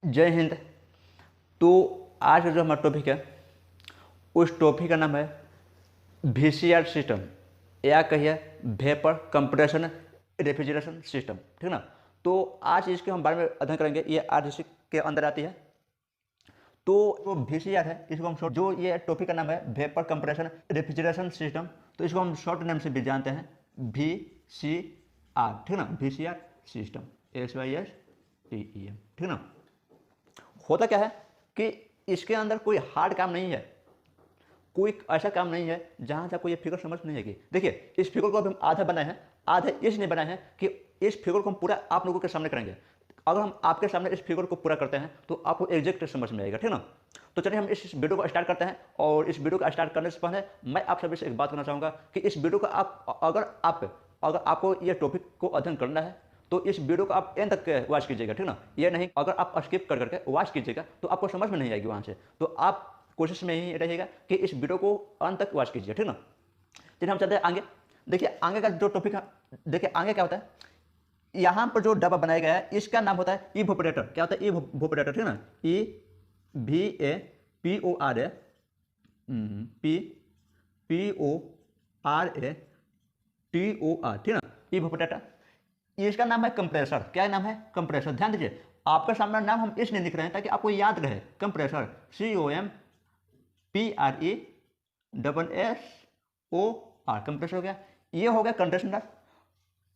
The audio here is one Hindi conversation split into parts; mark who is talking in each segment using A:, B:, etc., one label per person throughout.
A: जय हिंद। तो आज का जो हमारा टॉपिक है उस टॉपिक का नाम है VCR सिस्टम, या कहिए वेपर कंप्रेशन रेफ्रिजरेशन सिस्टम। ठीक ना। तो आज इसके हम बारे में अध्ययन करेंगे। ये आज इसके अंदर आती है। तो जो VCR है इसको हम शॉर्ट, जो ये टॉपिक का नाम है वेपर कंप्रेशन रेफ्रिजरेशन सिस्टम, तो इसको हम शॉर्ट नेम से भी जानते हैं VCR। ठीक ना। VCR system, SYSTEM। ठीक ना। होता क्या है कि इसके अंदर कोई हार्ड काम नहीं है, कोई ऐसा काम नहीं है जहां से आपको ये फिगर समझ नहीं आएगी। देखिए, इस फिगर को अभी हम आधा बनाए हैं, आधा इसलिए बनाए हैं कि इस फिगर को हम पूरा आप लोगों के सामने करेंगे। अगर हम आपके सामने इस फिगर को पूरा करते हैं तो आपको एग्जैक्ट समझ में आएगा। ठीक ना। तो चलिए हम इस वीडियो को स्टार्ट करते हैं। और इस वीडियो को स्टार्ट करने से पहले मैं आप सभी से एक बात करना चाहूँगा कि इस वीडियो को अगर आपको ये टॉपिक को अध्ययन करना है तो इस वीडियो को आप एंड तक वॉच कीजिएगा। ठीक ना। ये नहीं अगर आप स्किप कर करके वॉच कीजिएगा तो आपको समझ में नहीं आएगी वहाँ से। तो आप कोशिश में ही रहिएगा कि इस वीडियो को अंत तक वॉच कीजिए। ठीक ना। चलिए हम चलते हैं आगे। देखिए आगे का जो टॉपिक है, देखिए आगे क्या होता है, यहाँ पर जो डब्बा बनाया गया है इसका नाम होता है इवोपरेटर। क्या होता है? इवोपरेटर। ठीक ना। EVAPORA PORATOR। ठीक ना। इवोपरेटर। इसका नाम है कंप्रेसर। क्या नाम है? कंप्रेसर। ध्यान दीजिए, आपका सामने नाम हम इसलिए लिख रहे हैं ताकि आपको याद रहे। कंप्रेसर, COMPRESSOR, कंप्रेसर हो गया। ये हो गया कंडेंसर।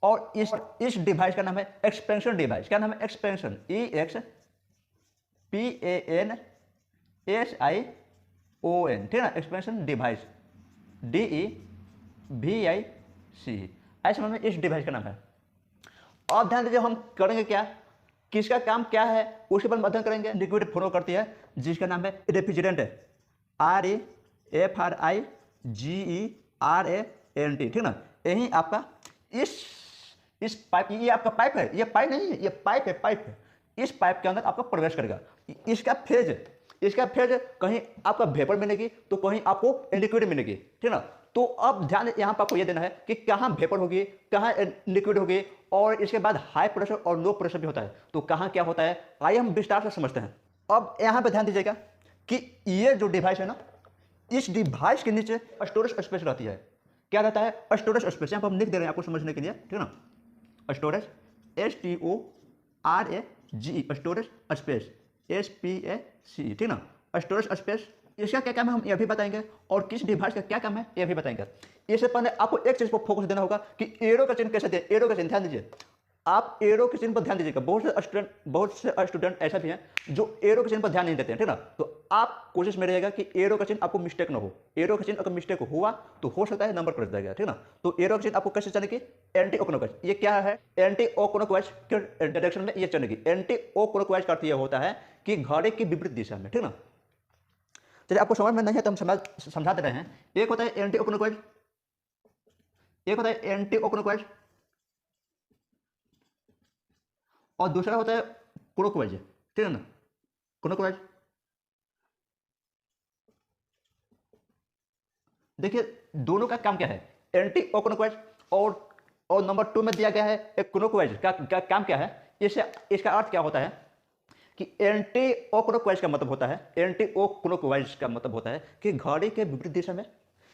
A: और इस डिवाइस का नाम है एक्सपेंशन डिवाइस। क्या नाम है? Expansion, EXPANSION। ठीक है ना। एक्सपेंशन डिवाइस, DEVIC, ऐसे मतलब इस डिवाइस का नाम है। अब ध्यान दीजिए, हम करेंगे क्या, किसका काम क्या है उसके पर अध्ययन करेंगे। लिक्विड फ्लो करती है जिसका नाम है रेफ्रिजरेंट है, REFRIGERANT। ठीक ना। यही आपका इस पाइप, ये आपका पाइप है, ये पाइप नहीं है, ये पाइप है, पाइप है। इस पाइप के अंदर आपका प्रवेश करेगा। इसका फेज कहीं आपका वेपर मिलेगी तो कहीं आपको लिक्विड मिलेगी। ठीक ना। तो अब ध्यान यहाँ पर आपको यह देना है कि कहाँ वेपर होगी, कहाँ लिक्विड होगी, और इसके बाद हाई प्रेशर और लो प्रेशर भी होता है। तो कहाँ क्या होता है आइए हम विस्तार से समझते हैं। अब यहाँ पे ध्यान दीजिएगा कि ये जो डिवाइस है ना, इस डिवाइस के नीचे स्टोरेज स्पेस रहती है। क्या रहता है? Storage space. यहाँ पर हम लिख दे रहे हैं आपको समझने के लिए। ठीक ना। Storage, STORAGE, storage space, SPACE। ठीक ना। स्टोरेज स्पेस, इसका क्या काम है हम ये भी बताएंगे, और किस डिवाइस का क्या काम है ये भी बताएंगे। इससे पहले आपको एक चीज पर फोकस देना होगा कि एरो का चिन्ह कैसे दे। एरो का चिन्ह ध्यान दीजिए, आप एरो के चिन्ह पर ध्यान दीजिएगा। बहुत से स्टूडेंट ऐसा भी हैं जो एरो के चिन्ह पर ध्यान नहीं देते हैं। ठीक ना। तो आप कोशिश में रहेगा कि एरो का चिन्ह आपको मिस्टेक ना हो। एरो का चिन्ह अगर मिस्टेक हुआ तो हो सकता है नंबर कट जाएगा। ठीक ना। तो एरो का चिन्ह आपको कैसे चलेगी? एंटी ओक्लॉकवाइज। ये क्या है? एंटी ओक्लॉकवाइज के डायरेक्शन में ये चलेगी। एंटी ओक्लॉकवाइज का अर्थ यह होता है कि घड़ी की विपरीत दिशा में। ठीक ना। चलिए आपको समझ में नहीं है तो हम समझा दे रहे हैं। एक होता है एंटी ओक्लॉकवाइज, एक होता है एंटी ओक्लॉकवाइज, और दूसरा होता है क्लॉकवाइज। ठीक है ना। क्लॉकवाइज। देखिए दोनों का काम क्या है, एंटी क्लॉकवाइज और नंबर 2 में दिया गया है एक क्लॉकवाइज का काम क्या है। इसका अर्थ क्या होता है कि एंटी क्लॉकवाइज का मतलब होता है, एंटी क्लॉकवाइज का मतलब होता है कि घड़ी के विपरीत दिशा में,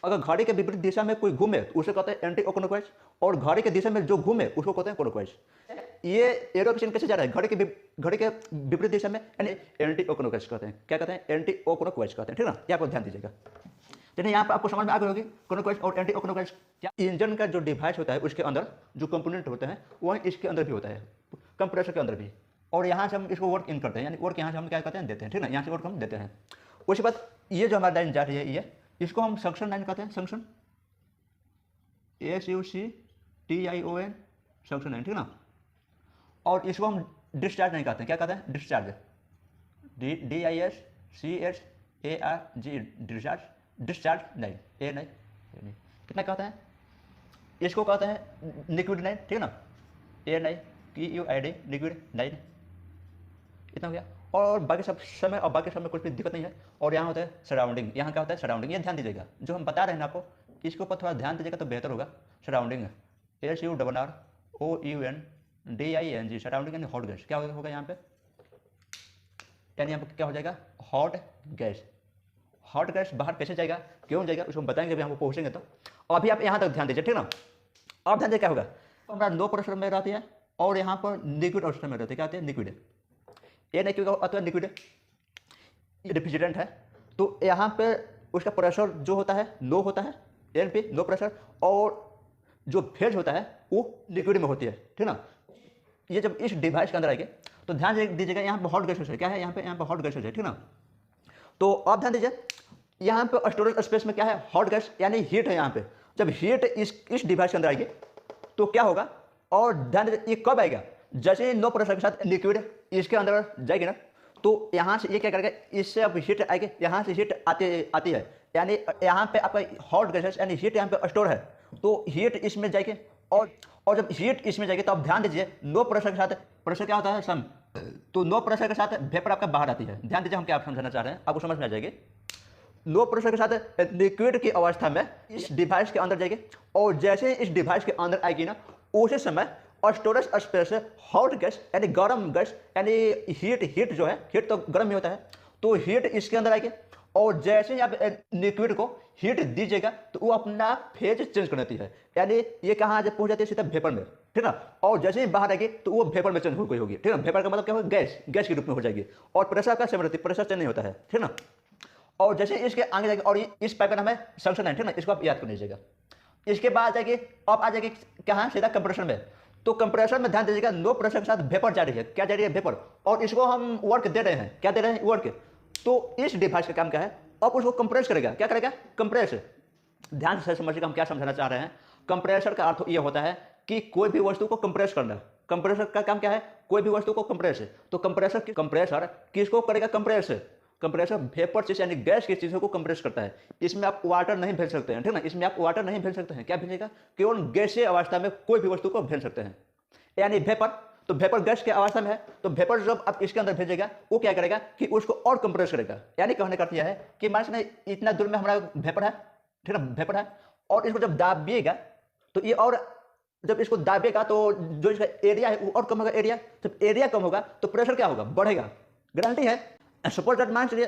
A: अगर घड़ी के विपरीत दिशा में कोई घूमे तो उसे कहते हैं एंटी क्लॉकवाइज, और घड़ी के दिशा में जो घूमे उसको कहते हैं क्लॉकवाइज। ये एरो चिन्ह कैसे जा रहा है? घड़ी के विपरीत दिशा में, यानी एंटी क्लॉकवाइज कहते हैं। क्या कहते हैं? एंटी क्लॉकवाइज कहते हैं। ठीक ना। ये आपको ध्यान दीजिएगा। चलिए यहाँ पर आपको समझ में आ गई होगी क्लॉकवाइज और एंटी क्लॉकवाइज क्या। इंजन का जो डिवाइस होता है उसके अंदर जो कंपोनेंट होते हैं वह इसके अंदर भी होता है, कंप्रेसर के अंदर भी। और यहाँ से हम इसको वर्क इन करते हैं, यानी वर्क यहाँ से हम क्या करते हैं, देते हैं। ठीक ना। यहाँ से वर्क हम देते हैं। उसके बाद ये जो हमारी लाइन जा रही है ये, इसको हम सक्शन लाइन कहते हैं। Suction, SUCTION, suction line. ठीक ना। और इसको हम डिस्चार्ज नहीं कहते हैं। क्या कहते हैं? Discharge, DISCHARG, discharge, discharge line. ए नहीं, कितना कहते हैं? इसको कहते हैं लिक्विड लाइन। ठीक है ना। ए नहीं, QUID, लिक्विड लाइन। इतना हो गया। और बाकी सब समय, और बाकी सब में कुछ भी दिक्कत नहीं है। और यहाँ होता है सराउंडिंग। यहाँ क्या होता है? सराउंडिंग। ये ध्यान दीजिएगा, जो हम बता रहे हैं ना आपको, इसके ऊपर थोड़ा ध्यान दीजिएगा तो बेहतर होगा। सराउंडिंग, SURROUNDING, सराउंडिंग यानी हॉट गैस। क्या होगा यहाँ पे? यानी यहाँ पर क्या हो जाएगा, हॉट गैस। हॉट गैस बाहर कैसे जाएगा, क्यों जाएगा, उसको बताएंगे अभी, हमको पहुँचेंगे तो। अभी आप यहाँ तक ध्यान दीजिए, ठीक ना। अब ध्यान दीजिए क्या होगा, हमारा लो प्रेशर में रहती है और यहाँ पर लिक्विड अवस्था में रहती है, क्या आती है, लिक्विड। ये नहीं क्यों अथवा लिक्विड रेफ्रिजरेंट है, तो यहाँ पे उसका प्रेशर जो होता है लो होता है, एन पे लो प्रेशर, और जो फेज होता है वो लिक्विड में होती है, ठीक ना। ये जब इस डिवाइस के अंदर आएंगे तो ध्यान दीजिएगा, यहाँ पे हॉट गैसेज है, क्या है यहाँ पे हॉट गैसेज है, ठीक ना। तो अब ध्यान दीजिए, यहाँ पे स्टोरेज स्पेस में क्या है, हॉट गैस यानी हीट है यहाँ पे। जब हीट इस डिवाइस के अंदर आएगी तो क्या होगा, और ध्यान दीजिए ये कब आएगा, जैसे ही लो प्रेशर के साथ लिक्विड इसके अंदर जाएगी ना, तो यहाँ से ये क्या करेगा, इससे अब हीट आएगी, यहाँ से हीट आती है, यानी यहाँ पे आपका हॉट गैसेस यानी हीट यहाँ पे स्टोर है, तो हीट इसमें जाएगी, और जब हीट इसमें जाएगी तो आप ध्यान दीजिए, लो प्रेशर के साथ प्रेशर क्या होता है, सम, तो लो प्रेशर के साथ वेपर आपका बाहर आती है। ध्यान दीजिए हम क्या समझाना चाह रहे हैं, आपको समझ में आ जाएगी। लो प्रेशर के साथ लिक्विड की अवस्था में इस डिवाइस के अंदर जाएगी, और जैसे ही इस डिवाइस के अंदर आएगी ना, उसी समय स्टोरेज स्पेस से हॉट गैस यानी गर्म गैस यानी हीट जो है, हीट तो गर्म ही होता है, तो हीट इसके अंदर आएगी, और जैसे ही आप लिक्विड को हीट दीजिएगा तो वो अपना फेज चेंज कर देती है, यानी ये कहाँ जब पहुंच जाती है, सीधा वेपर में, ठीक ना। और जैसे ही बाहर आएगी तो वो वेपर में चेंज हो गई होगी, ठीक ना। वेपर का मतलब क्या होगा, गैस के रूप में हो जाएगी, और प्रेशर का सेम रहती है, प्रेशर चेंज नहीं होता है, ठीक ना। और जैसे इसके आगे जाएगी, और इस पाइप का नाम है सक्शन लाइन, ठीक ना, इसको आप याद कर लीजिएगा। इसके बाद जाएगी, अब आ जाएगी कहाँ, सीधा कंप्रेसर में। तो कंप्रेसर में ध्यान दीजिएगा, लो प्रेशर के साथ वेपर जा रही है, क्या जा रही है, वेपर, और इसको हम वर्क दे रहे हैं, क्या दे रहे हैं, वर्क। तो इस डिवाइस का काम क्या है, अब उसको कंप्रेस करेगा, क्या करेगा, कंप्रेस। ध्यान से समझिएगा हम क्या समझाना चाह रहे हैं। कंप्रेसर का अर्थ ये होता है कि कोई भी वस्तु को कंप्रेस करना। कंप्रेसर का काम क्या है, कोई भी वस्तु को कंप्रेस। तो कंप्रेसर किसको करेगा, कंप्रेस। कंप्रेसर वेपर चीज यानी गैस की चीजों को कंप्रेस करता है। इसमें आप वाटर नहीं भेज सकते हैं, ठीक ना, इसमें आप वाटर नहीं भेज सकते हैं। क्या भेजेगा, केवल गैसीय अवस्था में कोई भी वस्तु को भेज सकते हैं, यानी वेपर। तो वेपर गैस के अवस्था में है, तो वेपर जब आप इसके अंदर भेजेगा वो क्या करेगा कि उसको और कंप्रेस करेगा। यानी कहने का अर्थ यह है कि मान लीजिए इतना दूर में हमारा वेपर है, ठीक है, वेपर है, और इसको जब दाबिएगा तो ये, और जब इसको दाबेगा तो जो इसका एरिया है वो और कम होगा, एरिया। जब एरिया कम होगा तो प्रेशर क्या होगा, बढ़ेगा, गारंटी है। सपोज दैट मान चलिए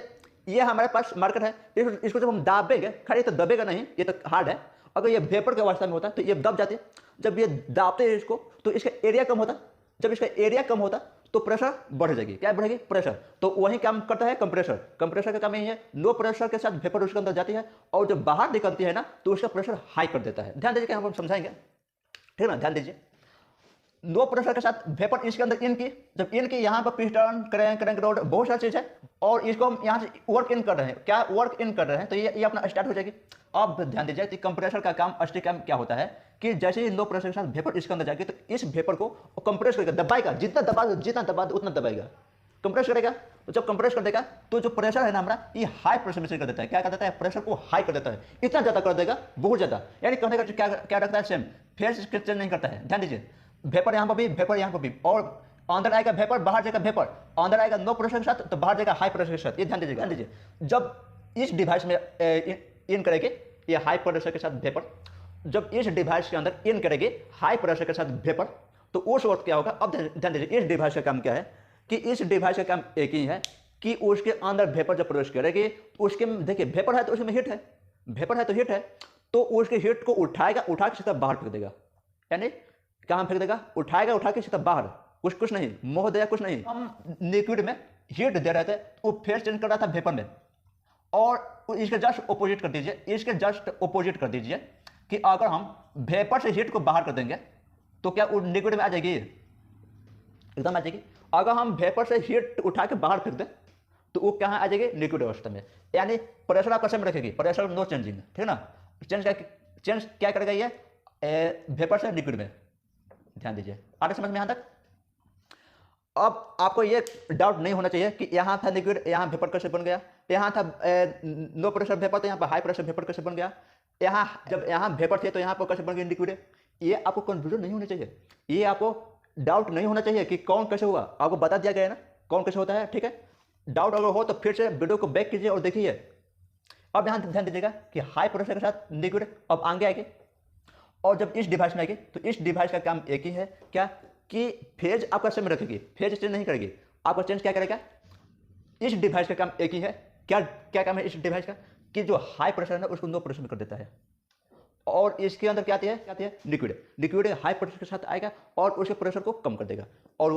A: ये हमारे पास मार्केट है, इसको जब हम दाबेंगे, खैर ये तो दबेगा नहीं, ये तो हार्ड है। अगर ये वेपर के अवस्था में होता तो ये दब जाते, जब ये दाबते हैं इसको तो इसका एरिया कम होता, जब इसका एरिया कम होता तो प्रेशर बढ़ जाएगी, क्या बढ़ेगी, प्रेशर। तो वही काम करता है कंप्रेसर। कंप्रेसर का काम यही है, लो प्रेशर के साथ वेपर उसके अंदर जाती है, और जब बाहर निकलती है ना तो उसका प्रेशर हाई कर देता है। ध्यान दीजिए, हम समझाएंगे, ठीक ना, ध्यान दीजिए। लो प्रेशर के साथ वेपर इसके अंदर इन की, जब इन की यहाँ पर पिस्टन, क्रैंक रोड, बहुत सारी चीज है, और इसको हम यहाँ से वर्क इन कर रहे हैं, क्या वर्क इन कर रहे हैं, तो ये अपना स्टार्ट हो जाएगी। अब ध्यान दीजिए कि कंप्रेसर का काम, असली काम क्या होता है कि जैसे ही लो प्रेशर के साथ वेपर इसके अंदर जाएगी तो इस वेपर को कंप्रेस करेगा, दबाएगा, जितना दबा उतना दबाएगा, कंप्रेस करेगा। तो जब कंप्रेस कर देगा तो जो प्रेशर है ना हमारा, ये हाई प्रेशर में कर देता है, क्या कर देता है, प्रेशर को हाई कर देता है, इतना ज्यादा कर देगा, बहुत ज्यादा। यानी कहने का क्या रखता है, सेम फेज चेंज नहीं करता है। ध्यान दीजिए, वेपर यहाँ पर भी, वेपर यहाँ पर भी, और अंदर आएगा वेपर, बाहर जाएगा वेपर, अंदर आएगा लो प्रेशर के साथ तो बाहर जाएगा हाई प्रेशर के साथ। ये ध्यान दीजिए। जब इस डिवाइस में इन करेंगे ये हाई प्रेशर के साथ वेपर, जब इस डिवाइस के अंदर इन करेंगे हाई प्रेशर के साथ वेपर, तो उस वक्त क्या होगा। अब ध्यान दीजिए, इस डिवाइस का काम क्या है कि इस डिवाइस का काम एक ही है कि उसके अंदर वेपर जब प्रवेश करेगी तो उसके, देखिए वेपर है तो उसमें हीट है, वेपर है तो हीट है, तो उसके हीट को उठाएगा, उठा के सीधा बाहर फेंक देगा। यानी कहाँ फेंक देगा, उठाएगा, उठा के सीधा बाहर, कुछ नहीं मोह देगा, कुछ नहीं। हम लिक्विड में हीट दे रहे थे, वो फेज चेंज कर रहा था वेपर में, और इसके जस्ट ऑपोजिट कर दीजिए, इसके जस्ट ऑपोजिट कर दीजिए कि अगर हम वेपर से हीट को बाहर कर देंगे तो क्या वो लिक्विड में आ जाएगी, एकदम आ जाएगी। अगर हम वेपर से हीट उठा के बाहर फेंक दें तो वो कहाँ आ जाएगी, लिक्विड अवस्था में। यानी प्रेशर आपका सेम रखेगी, प्रेशर नो चेंजिंग, ठीक ना। चेंज क्या करेगा ये, वेपर से लिक्विड में। ध्यान दीजिए, आगे समझ में यहाँ तक। अब आपको ये डाउट नहीं होना चाहिए कि यहाँ था लिक्विड, यहाँ वेपर कैसे बन गया, यहाँ था लो प्रेशर वेपर तो यहाँ पर हाई प्रेशर वेपर कैसे बन गया, यहाँ जब यहाँ वेपर थे तो यहाँ पर कैसे बन गया लिक्विड। ये आपको कंफ्यूजन नहीं होना चाहिए, ये आपको डाउट नहीं होना चाहिए कि कौन कैसे हुआ, आपको बता दिया गया है ना कौन कैसे होता है, ठीक है। डाउट अगर हो तो फिर से वीडियो को बैक कीजिए और देखिए। अब यहाँ ध्यान दीजिएगा कि हाई प्रेशर के साथ लिक्विड अब आगे आएगी, और जब इस डिवाइस में आएगी तो इस डिवाइस का काम एक ही है, क्या कि फेज आपका सेम रखेगी, फेज चेंज नहीं करेगी। आपका चेंज क्या करेगा, इस डिवाइस का काम एक ही है। क्या क्या काम है इस डिवाइस का, कि जो हाई प्रेशर है ना उसको लो प्रेशर में कर देता है। और इसके अंदर क्या आती है लिक्विड। लिक्विड हाई प्रेशर के साथ आएगा और उसके प्रेशर को कम कर देगा। और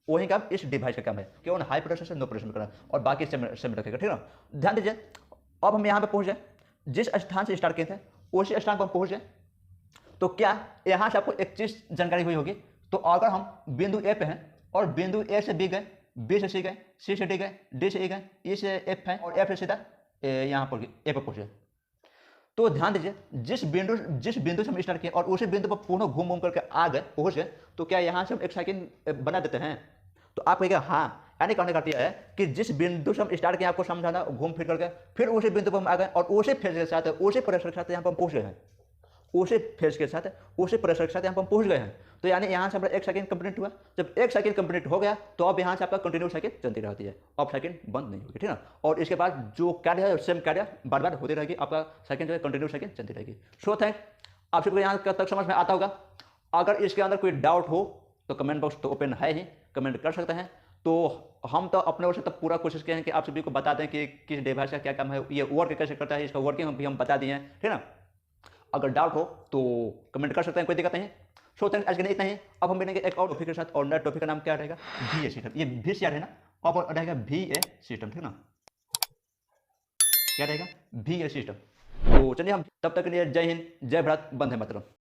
A: वही काम इस डिवाइस का काम है कि उन हाई प्रेशर से लो प्रेशर में करना और बाकी से में रखेगा, ठीक है ना। ध्यान दीजिए, अब हम यहाँ पे पहुंच जाए, जिस स्थान से स्टार्ट किए थे उसी स्थान पर हम पहुंच जाए, तो क्या यहाँ से आपको एक चीज जानकारी हुई होगी। तो अगर हम बिंदु ए पे हैं और बिंदु ए से बी गए, बी से सी गए, सी से डी गए, डी से ई गए, ई से एफ है और एफ से सीधा यहाँ पर ए पर पहुंचे, तो ध्यान दीजिए जिस बिंदु से हम स्टार्ट किए और उसी बिंदु पर पूर्ण घूम करके आ गए, पहुंच गए, तो क्या यहाँ से हम एक साइकिल बना देते हैं। तो आप कहेगा हाँ, यानी कहने का यह है कि जिस बिंदु से हम स्टार्ट किए आपको समझाना, घूम फिर करके फिर उसी बिंदु पर हम आ गए और उसी फेज के साथ उसी प्रेशर के साथ यहाँ पर हम पहुंच गए हैं, उसी फेज के साथ उसी प्रेशर के साथ यहाँ पर हम पहुंच गए हैं। तो यानी यहाँ से हमारा एक साइकिल कंप्लीट हुआ। जब एक साइकिल कंप्लीट हो गया तो अब यहाँ से आपका कंटिन्यू साइकिल चलती रहती है, अब साइकिल बंद नहीं होगी, ठीक है। और इसके बाद जो कार्य है सेम कार्य बार बार होती रहेगी, आपका साइकिल जो है कंटिन्यू साइकिल चलती रहेगी। सो थैंक आप सबको यहाँ तक समझ में आता होगा। अगर इसके अंदर कोई डाउट हो तो कमेंट बॉक्स तो ओपन है ही, कमेंट कर सकते हैं। तो हम तो अपने ओर से तब पूरा कोशिश किए हैं कि आप सभी को बता दें कि किस डिवाइस का क्या काम है, ये वर्क कैसे करता है, इसका वर्किंग भी हम बता दिए हैं, ठीक है ना। अगर डाउट हो तो कमेंट कर सकते हैं, कोई दिक्कत नहीं। सो थैंक्स, आज के लिए इतना ही। अब हम मिलेंगे एक और टॉपिक के साथ, और नया टॉपिक का नाम क्या रहेगा, VA सिस्टम। ये भी याद है ना, अब रहेगा VA सिस्टम, ठीक है ना। क्या रहेगा, VA सिस्टम। तो चलिए हम तब तक के लिए जय हिंद, जय भारत, वंदे मातरम।